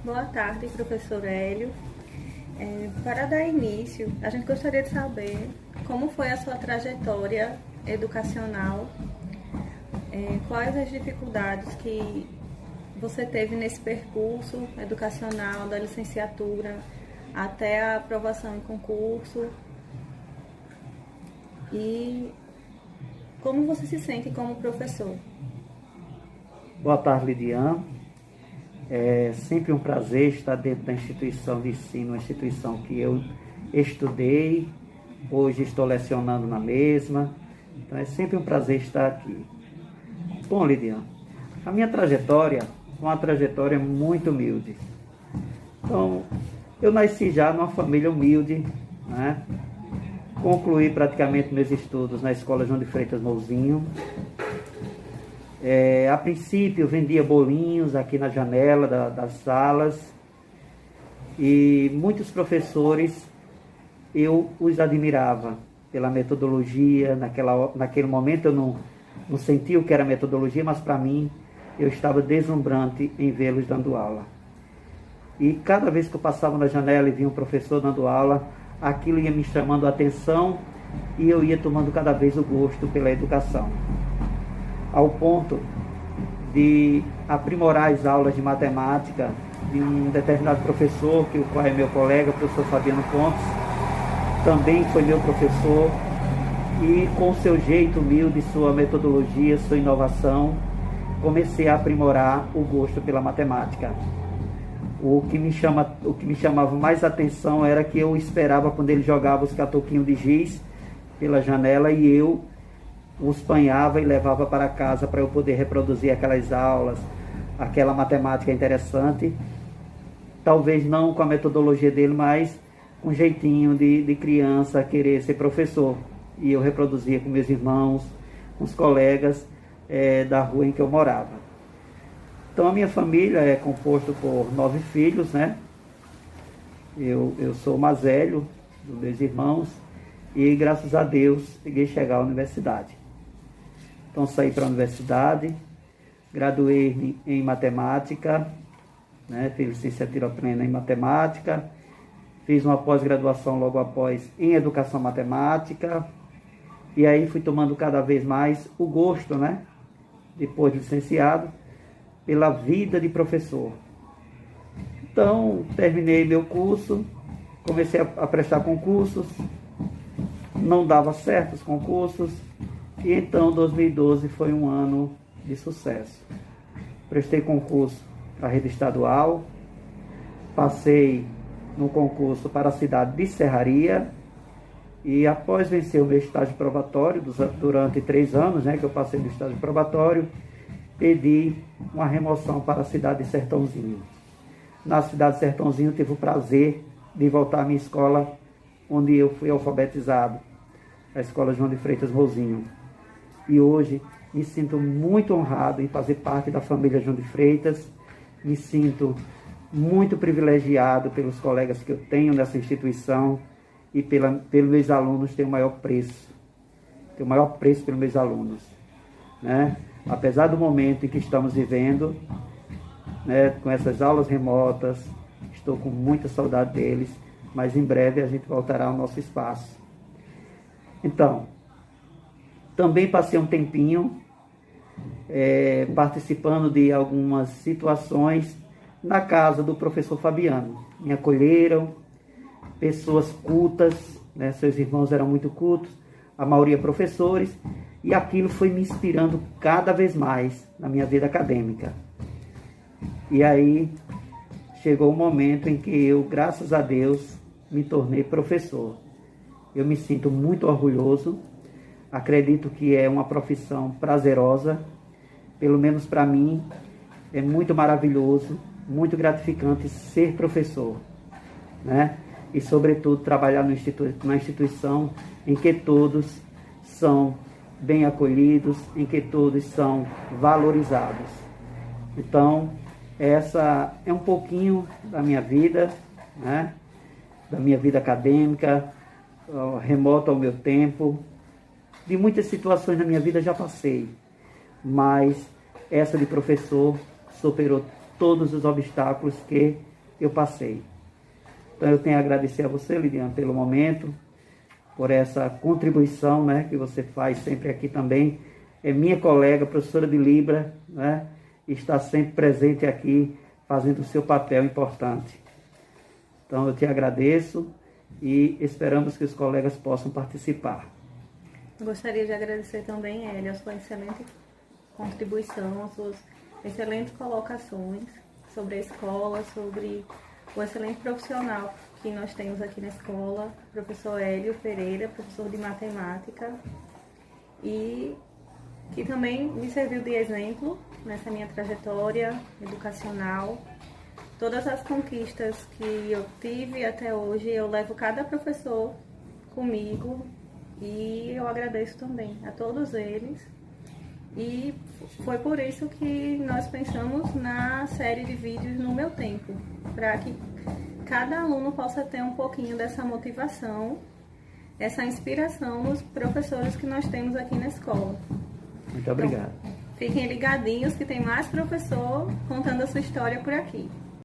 Boa tarde, professor Hélio. Para dar início, a gente gostaria de saber como foi a sua trajetória educacional, quais as dificuldades que você teve nesse percurso educacional da licenciatura até a aprovação em concurso e como você se sente como professor. Boa tarde, Lidiane. É sempre um prazer estar dentro da instituição de ensino, uma instituição que eu estudei, hoje estou lecionando na mesma, então é sempre um prazer estar aqui. Bom, Lidiane, a minha trajetória é uma trajetória muito humilde. Então, eu nasci já numa família humilde, né? Concluí praticamente meus estudos na Escola João de Freitas Mouzinho. A princípio, eu vendia bolinhos aqui na janela das salas e muitos professores, eu os admirava pela metodologia. Naquele momento eu não sentia o que era metodologia, mas para mim eu estava deslumbrante em vê-los dando aula. E cada vez que eu passava na janela e via um professor dando aula, aquilo ia me chamando a atenção e eu ia tomando cada vez o gosto pela educação, ao ponto de aprimorar as aulas de matemática de um determinado professor, que o qual é meu colega, o professor Fabiano Pontes, também foi meu professor, e com seu jeito humilde, sua metodologia, sua inovação, comecei a aprimorar o gosto pela matemática. O que me chamava mais atenção era que eu esperava quando ele jogava os catoquinhos de giz pela janela e eu os panhava e levava para casa para eu poder reproduzir aquelas aulas, aquela matemática interessante, talvez não com a metodologia dele, mas com um jeitinho de criança querer ser professor. E eu reproduzia com meus irmãos, com os colegas da rua em que eu morava. Então a minha família é composta por 9 filhos, né? Eu sou o mais velho dos meus irmãos e graças a Deus cheguei a chegar à universidade. Então saí para a universidade, graduei em matemática, né? Fiz licenciatura plena em matemática, fiz uma pós-graduação logo após em educação matemática, e aí fui tomando cada vez mais o gosto, né? Depois de licenciado, pela vida de professor. Então terminei meu curso, comecei a prestar concursos, não dava certo os concursos, e então 2012 foi um ano de sucesso. Prestei concurso para a rede estadual, passei no concurso para a cidade de Serraria, e após vencer o meu estágio probatório, durante 3 anos, né, que eu passei no estágio probatório, pedi uma remoção para a cidade de Sertãozinho. Na cidade de Sertãozinho tive o prazer de voltar à minha escola, onde eu fui alfabetizado, a Escola João de Freitas Mouzinho. E hoje me sinto muito honrado em fazer parte da família João de Freitas, me sinto muito privilegiado pelos colegas que eu tenho nessa instituição e pelos meus alunos. Tenho o maior preço pelos meus alunos, né? Apesar do momento em que estamos vivendo, né, com essas aulas remotas, estou com muita saudade deles, mas em breve a gente voltará ao nosso espaço. Então, também passei um tempinho participando de algumas situações na casa do professor Fabiano. Me acolheram pessoas cultas, né? Seus irmãos eram muito cultos, a maioria professores, e aquilo foi me inspirando cada vez mais na minha vida acadêmica. E aí chegou o momento em que eu, graças a Deus, me tornei professor. Eu me sinto muito orgulhoso, acredito que é uma profissão prazerosa, pelo menos para mim, é muito maravilhoso, muito gratificante ser professor, né? E, sobretudo, trabalhar na instituição em que todos são bem acolhidos, em que todos são valorizados. Então, essa é um pouquinho da minha vida, né? Da minha vida acadêmica, remota ao meu tempo. De muitas situações na minha vida já passei, mas essa de professor superou todos os obstáculos que eu passei. Então eu tenho a agradecer a você, Lidiane, pelo momento, por essa contribuição, né, que você faz sempre aqui também. É minha colega, professora de Libra, né, está sempre presente aqui, fazendo o seu papel importante. Então eu te agradeço e esperamos que os colegas possam participar. Gostaria de agradecer também, Hélio, a sua excelente contribuição, as suas excelentes colocações sobre a escola, sobre o excelente profissional que nós temos aqui na escola, professor Hélio Pereira, professor de matemática, e que também me serviu de exemplo nessa minha trajetória educacional. Todas as conquistas que eu tive até hoje, eu levo cada professor comigo e eu agradeço também a todos eles. E foi por isso que nós pensamos na série de vídeos No Meu Tempo, para que cada aluno possa ter um pouquinho dessa motivação, essa inspiração nos professores que nós temos aqui na escola. Muito obrigado. Então, fiquem ligadinhos que tem mais professor contando a sua história por aqui.